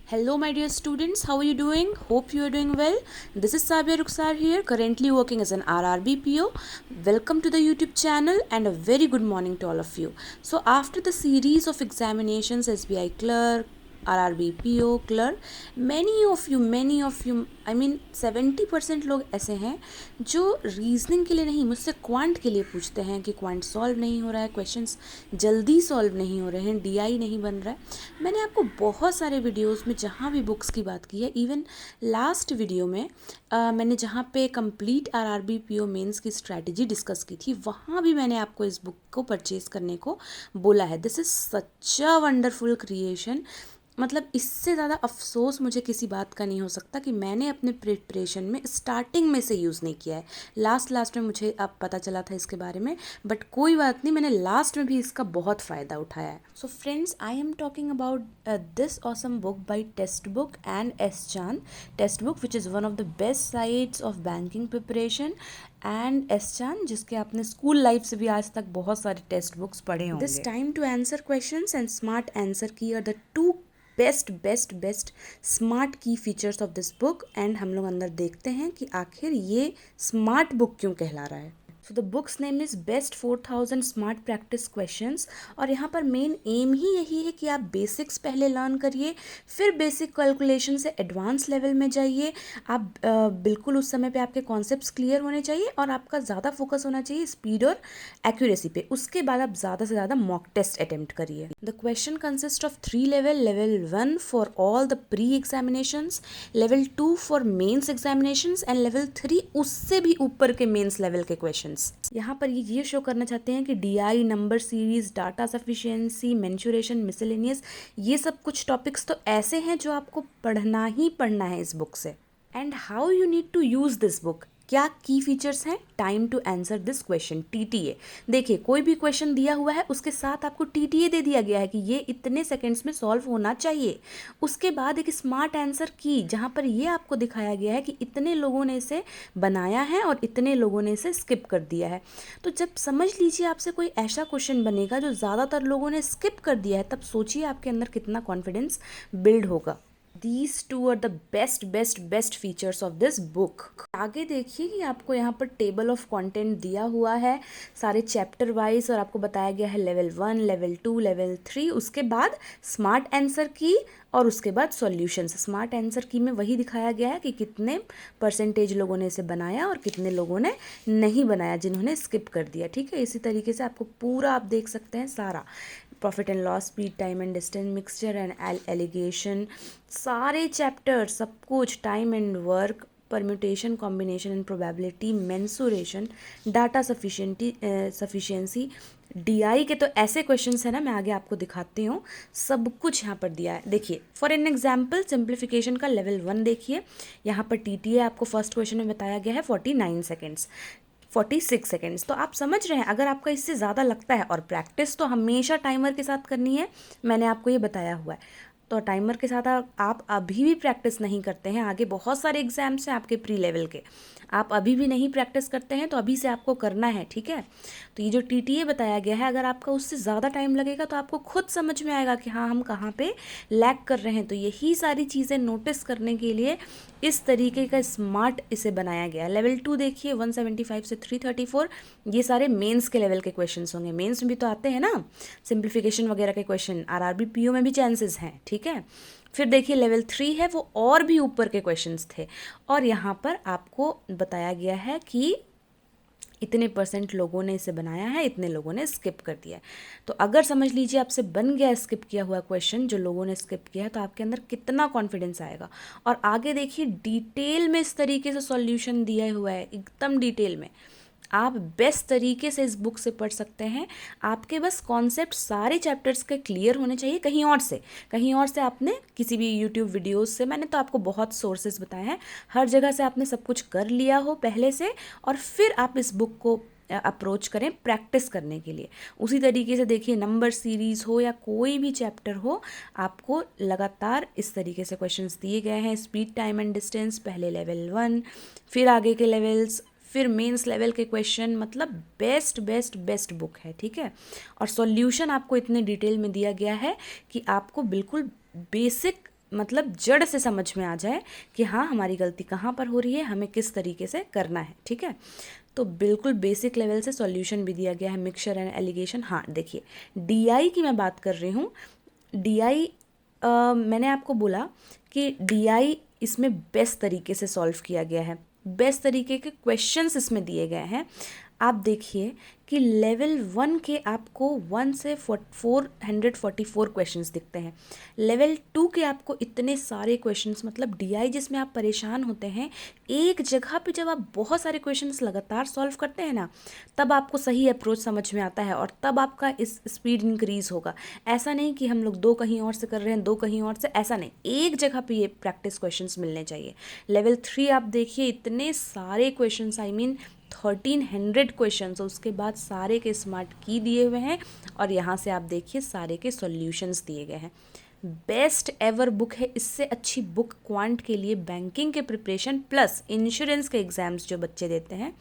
Hello, my dear students. How are you doing? Hope you are doing well. This is Sabia Ruksar here, currently working as an RRB PO. Welcome to the YouTube channel and a very good morning to all of you. So, after the series of examinations, SBI clerk, RRB PO clerk, many of you, I mean 70% लोग ऐसे हैं जो reasoning के लिए नहीं, मुझसे quant के लिए पूछते हैं कि क्वांट सॉल्व नहीं हो रहा है, क्वेश्चंस जल्दी सॉल्व नहीं हो रहे हैं, डीआई नहीं बन रहा है। मैंने आपको बहुत सारे वीडियोस में जहाँ भी बुक्स की बात की है, इवन लास्ट वीडियो में मैंने जहाँ पे कंप्लीट आरआरबी पीओ मेंस की स्ट्रैटेजी डिस्कस की थी, वहाँ भी मैंने आपको इस बुक को परचेज़ करने को बोला है। This is such a wonderful creation. मतलब इससे ज़्यादा अफसोस मुझे किसी बात का नहीं हो सकता कि मैंने अपने प्रिपरेशन में स्टार्टिंग में से यूज़ नहीं किया है। लास्ट में मुझे अब पता चला था इसके बारे में, बट कोई बात नहीं, मैंने लास्ट में भी इसका बहुत फ़ायदा उठाया है। So friends, I am talking about this awesome book by text book and S Chand. Text book which is one of the best sites of banking preparation, and S Chand जिसके आपने स्कूल लाइफ से भी आज तक बहुत सारे टेक्स्ट बुक्स पढ़े होंगे। This time to answer questions and smart answer key are the two best smart key features of this book. And हम लोग अंदर देखते हैं कि आखिर ये स्मार्ट बुक क्यों कहला रहा है। So the books name is best 4000 smart practice questions. और यहाँ पर मेन एम ही यही है कि आप बेसिक्स पहले लर्न करिए, फिर बेसिक कैलकुलेशन से एडवांस लेवल में जाइए। आप बिल्कुल उस समय पे आपके कॉन्सेप्ट्स क्लियर होने चाहिए और आपका ज़्यादा फोकस होना चाहिए स्पीड और एक्यूरेसी पे। उसके बाद आप ज़्यादा से ज़्यादा मॉक टेस्ट अटेम्प्ट करिए। The question consist of 3 level 1 for all the pre examinations, level 2 for mains examinations and level 3 उससे भी ऊपर के मेंस लेवल के क्वेश्चन। यहाँ पर ये शो करना चाहते हैं कि DI, number series, data sufficiency, mensuration, miscellaneous, ये सब कुछ टॉपिक्स तो ऐसे हैं जो आपको पढ़ना ही पढ़ना है इस बुक से। And how you need to use this book, क्या की फीचर्स हैं। Time to answer this question, TTA. देखिए, कोई भी क्वेश्चन दिया हुआ है उसके साथ आपको टीटीए दे दिया गया है कि ये इतने सेकंड्स में सॉल्व होना चाहिए। उसके बाद एक स्मार्ट आंसर की, जहाँ पर ये आपको दिखाया गया है कि इतने लोगों ने इसे बनाया है और इतने लोगों ने इसे स्किप कर दिया है। तो जब समझ लीजिए आपसे कोई ऐसा क्वेश्चन बनेगा जो ज़्यादातर लोगों ने स्किप कर दिया है, तब सोचिए आपके अंदर कितना कॉन्फिडेंस बिल्ड होगा। These two are the best features of this book। आगे देखिए कि आपको यहाँ पर टेबल ऑफ कंटेंट दिया हुआ है सारे चैप्टर वाइज, और आपको बताया गया है लेवल 1, लेवल 2, लेवल 3, उसके बाद स्मार्ट आंसर की और उसके बाद सॉल्यूशंस। स्मार्ट आंसर की में वही दिखाया गया है कि कितने परसेंटेज लोगों ने इसे बनाया और कितने लोगों ने नहीं बनाया, जिन्होंने स्किप कर दिया। ठीक है, इसी तरीके से आपको पूरा आप देख सकते हैं सारा profit and loss, speed, time and distance, mixture and allegation, सारे चैप्टर, सब कुछ, time and work, permutation, combination and probability, mensuration, data sufficiency, DI के तो ऐसे क्वेश्चंस है ना, मैं आगे आपको दिखाती हूँ। सब कुछ यहाँ पर दिया है। देखिए, फॉर एन एग्जाम्पल सिंप्लीफिकेशन का लेवल 1 देखिए, यहाँ पर टीटीए आपको फर्स्ट क्वेश्चन में बताया गया है 49 सेकेंड्स, 46 सेकेंड्स। तो आप समझ रहे हैं, अगर आपका इससे ज़्यादा लगता है, और प्रैक्टिस तो हमेशा टाइमर के साथ करनी है, मैंने आपको ये बताया हुआ है। तो टाइमर के साथ आप अभी भी प्रैक्टिस नहीं करते हैं, आगे बहुत सारे एग्जाम्स हैं आपके प्री लेवल के, आप अभी भी नहीं प्रैक्टिस करते हैं, तो अभी से आपको करना है। ठीक है, तो ये जो टीटीए बताया गया है, अगर आपका उससे ज़्यादा टाइम लगेगा तो आपको खुद समझ में आएगा कि हाँ, हम कहाँ पे लैग कर रहे हैं। तो यही सारी चीज़ें नोटिस करने के लिए इस तरीके का स्मार्ट इसे बनाया गया। लेवल 2 देखिए, 175 से 334, ये सारे मेंस के लेवल के क्वेश्चंस होंगे। मेंस में भी तो आते हैं ना सिंप्लीफिकेशन वगैरह के क्वेश्चन, आरआरबी पीओ में भी चांसेस हैं। ठीक है, फिर देखिए लेवल 3 है, वो और भी ऊपर के क्वेश्चंस थे, और यहाँ पर आपको बताया गया है कि इतने % लोगों ने इसे बनाया है, इतने लोगों ने स्किप कर दिया है। तो अगर समझ लीजिए आपसे बन गया स्किप किया हुआ क्वेश्चन, जो लोगों ने स्किप किया है, तो आपके अंदर कितना कॉन्फिडेंस आएगा। और आगे देखिए, डिटेल में इस तरीके से सॉल्यूशन दिया हुआ है, एकदम डिटेल में। आप बेस्ट तरीके से इस बुक से पढ़ सकते हैं। आपके बस कॉन्सेप्ट सारे चैप्टर्स के क्लियर होने चाहिए। कहीं और से आपने किसी भी यूट्यूब वीडियोस से, मैंने तो आपको बहुत सोर्सेज बताए हैं, हर जगह से आपने सब कुछ कर लिया हो पहले से, और फिर आप इस बुक को अप्रोच करें प्रैक्टिस करने के लिए। उसी तरीके से देखिए, नंबर सीरीज़ हो या कोई भी चैप्टर हो, आपको लगातार इस तरीके से क्वेश्चंस दिए गए हैं। स्पीड, टाइम एंड डिस्टेंस, पहले लेवल 1, फिर आगे के लेवल्स, फिर मेंस लेवल के क्वेश्चन। मतलब बेस्ट बुक है। ठीक है, और सॉल्यूशन आपको इतने डिटेल में दिया गया है कि आपको बिल्कुल बेसिक मतलब जड़ से समझ में आ जाए कि हाँ हमारी गलती कहाँ पर हो रही है, हमें किस तरीके से करना है, ठीक है। तो बिल्कुल बेसिक लेवल से सॉल्यूशन भी दिया गया है, मिक्सचर एंड एलिगेशन। हाँ देखिए, डीआई की मैं बात कर रही हूँ। डीआई मैंने आपको बोला कि डीआई इसमें बेस्ट तरीके से सॉल्व किया गया है, बेस्ट तरीके के क्वेश्चंस इसमें दिए गए हैं। आप देखिए कि लेवल 1 के आपको 1 से 444 क्वेश्चंस दिखते हैं। लेवल 2 के आपको इतने सारे क्वेश्चंस, मतलब डीआई जिसमें आप परेशान होते हैं, एक जगह पे जब आप बहुत सारे क्वेश्चंस लगातार सॉल्व करते हैं ना, तब आपको सही अप्रोच समझ में आता है और तब आपका इस स्पीड इंक्रीज होगा। ऐसा नहीं कि हम लोग 2 कहीं और से कर रहे हैं, 2 कहीं और से, ऐसा नहीं, एक जगह पे ये प्रैक्टिस क्वेश्चंस मिलने चाहिए। लेवल 3 आप देखिए, इतने सारे क्वेश्चंस, आई मीन 1300 क्वेश्चन, उसके बाद सारे के स्मार्ट की दिए हुए हैं और यहाँ से आप देखिए सारे के सॉल्यूशंस दिए गए हैं। बेस्ट एवर बुक है, इससे अच्छी बुक क्वांट के लिए, बैंकिंग के प्रिपरेशन प्लस इंश्योरेंस के एग्जाम्स जो बच्चे देते हैं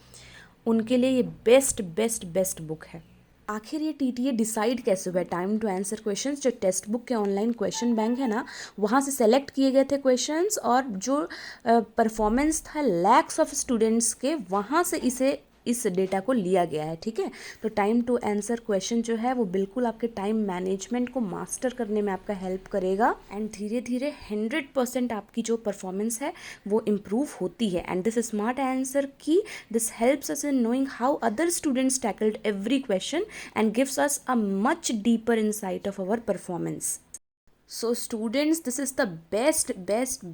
उनके लिए ये बेस्ट बेस्ट बेस्ट बुक है। आखिर ये टीटीए डिसाइड कैसे हुआ? टाइम टू आंसर क्वेश्चंस जो टेक्स्ट बुक के ऑनलाइन क्वेश्चन बैंक है ना, वहाँ से सेलेक्ट किए गए थे क्वेश्चंस, और जो परफॉर्मेंस था लैक्स ऑफ स्टूडेंट्स के, वहाँ से इस डेटा को लिया गया है, ठीक है। तो टाइम टू आंसर क्वेश्चन जो है वो बिल्कुल आपके टाइम मैनेजमेंट को मास्टर करने में आपका हेल्प करेगा एंड धीरे धीरे 100% आपकी जो परफॉर्मेंस है वो इम्प्रूव होती है। एंड दिस स्मार्ट आंसर की this helps us in knowing how other students tackled every question and gives us a much deeper insight of our performance. So students, this is the best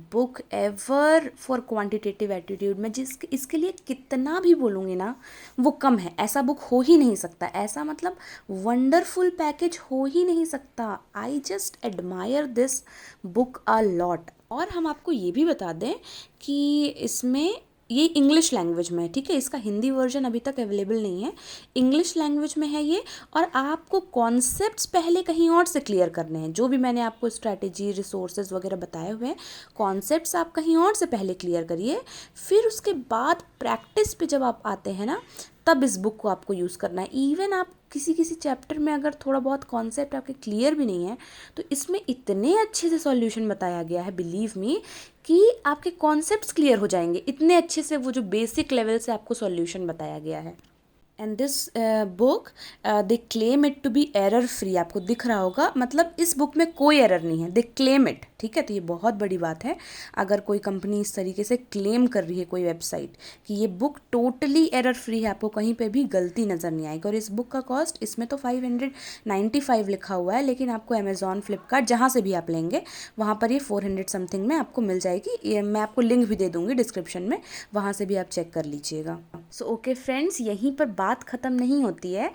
book ever for quantitative aptitude. मैं इसके लिए कितना भी बोलूँगी ना वो कम है। ऐसा बुक हो ही नहीं सकता, ऐसा मतलब वंडरफुल पैकेज हो ही नहीं सकता। I just admire this book a lot. और हम आपको ये भी बता दें कि इसमें ये इंग्लिश लैंग्वेज में है, ठीक है। इसका हिंदी वर्जन अभी तक अवेलेबल नहीं है, इंग्लिश लैंग्वेज में है ये। और आपको कॉन्सेप्ट्स पहले कहीं और से क्लियर करने हैं, जो भी मैंने आपको स्ट्रैटेजी रिसोर्सेज वगैरह बताए हुए हैं, कॉन्सेप्ट्स आप कहीं और से पहले क्लियर करिए, फिर उसके बाद प्रैक्टिस पे जब आप आते हैं ना, तब इस बुक को आपको यूज़ करना है। इवन आप किसी चैप्टर में अगर थोड़ा बहुत कॉन्सेप्ट आपके क्लियर भी नहीं है, तो इसमें इतने अच्छे से सॉल्यूशन बताया गया है, बिलीव मी, कि आपके कॉन्सेप्ट्स क्लियर हो जाएंगे इतने अच्छे से, वो जो बेसिक लेवल से आपको सॉल्यूशन बताया गया है। And this book they claim it to be error free. आपको दिख रहा होगा, मतलब इस बुक में कोई एरर नहीं है, दे क्लेम इट, ठीक है। तो ये बहुत बड़ी बात है अगर कोई कंपनी इस तरीके से क्लेम कर रही है, कोई वेबसाइट, कि ये बुक टोटली एरर फ्री है, आपको कहीं पे भी गलती नज़र नहीं आएगी। और इस बुक का कॉस्ट, इसमें तो 595 लिखा हुआ है, लेकिन आपको अमेज़ॉन, फ्लिपकार्ट, जहाँ से भी आप लेंगे वहाँ पर ये 400 समथिंग में आपको मिल जाएगी। ये मैं आपको लिंक भी दे दूँगी डिस्क्रिप्शन में, वहाँ से भी आप चेक कर लीजिएगा। सो ओके फ्रेंड्स, यहीं पर बात ख़त्म नहीं होती है,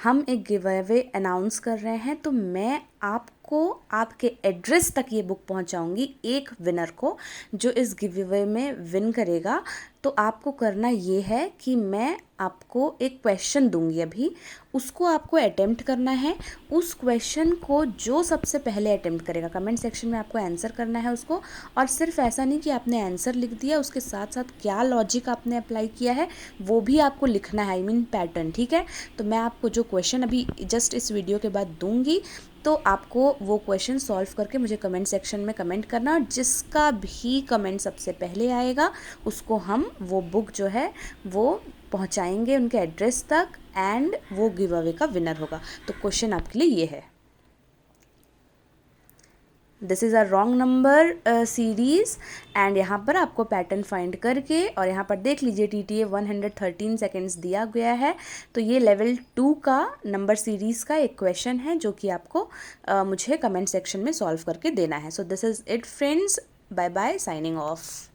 हम एक गिव अवे अनाउंस कर रहे हैं। तो मैं आपको आपके एड्रेस तक ये बुक पहुंचाऊंगी, एक विनर को जो इस गिव अवे में विन करेगा। तो आपको करना ये है कि मैं आपको एक क्वेश्चन दूंगी अभी, उसको आपको अटेम्प्ट करना है। उस क्वेश्चन को जो सबसे पहले अटेम्प्ट करेगा, कमेंट सेक्शन में आपको आंसर करना है उसको। और सिर्फ ऐसा नहीं कि आपने आंसर लिख दिया, उसके साथ साथ क्या लॉजिक आपने अप्लाई किया है वो भी आपको लिखना है, आई मीन पैटर्न, ठीक है। तो मैं आपको जो क्वेश्चन अभी जस्ट इस वीडियो के बाद दूंगी, तो आपको वो क्वेश्चन सॉल्व करके मुझे कमेंट सेक्शन में कमेंट करना, और जिसका भी कमेंट सबसे पहले आएगा उसको हम वो बुक जो है वो पहुंचाएंगे उनके एड्रेस तक, एंड वो गिव अवे का विनर होगा। तो क्वेश्चन आपके लिए ये है, this is a wrong number series, and यहाँ पर आपको पैटर्न फाइंड करके, और यहाँ पर देख लीजिए TTA 113 सेकेंड्स दिया गया है। तो ये लेवल 2 का नंबर सीरीज़ का एक क्वेश्चन है जो कि आपको मुझे कमेंट सेक्शन में सॉल्व करके देना है। So this is it friends, bye bye, signing of.